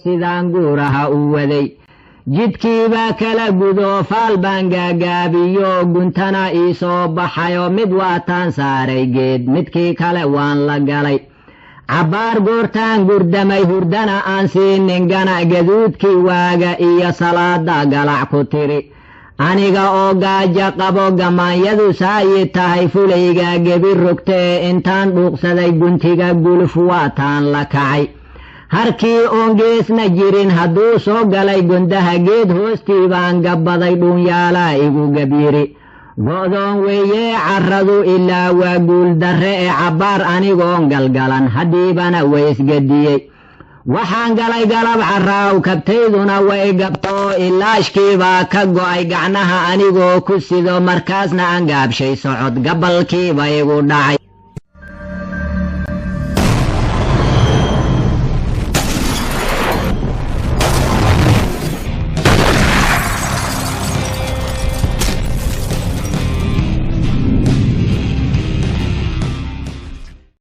sidaan guuraha u waday jidkiibaa kala gudo faal baan gaagaabiyo guntana ii soo baxayo mid waataan saaray geed midkii kale waan la galay cabbaar goortaan gurdamay hurdana aan siinin gana gaduudkii waaga iyo salaada galac ku tiri aniga oo gaaja qabo gamaanyadu saayi tahay fulayga gebi rogtee intaan dhuuqsaday guntiga guluf waataan la kacay harkii oon geesna jirin hadduu soo galay gundaha geed hoostii baan gabbaday dhuunyaalaa igu gabyiri go'doon weeyee carradu ilaa waa guuldarre ee cabbaar anigoon galgalan haddiibana waysgadiyey waxaan galay galab carraaw kabtayduna way gabtoo ilaashkiibaa ka go'ay gacnaha anigoo ku sido markaasna aan gaabshay socod gabalkiiba igu dhacay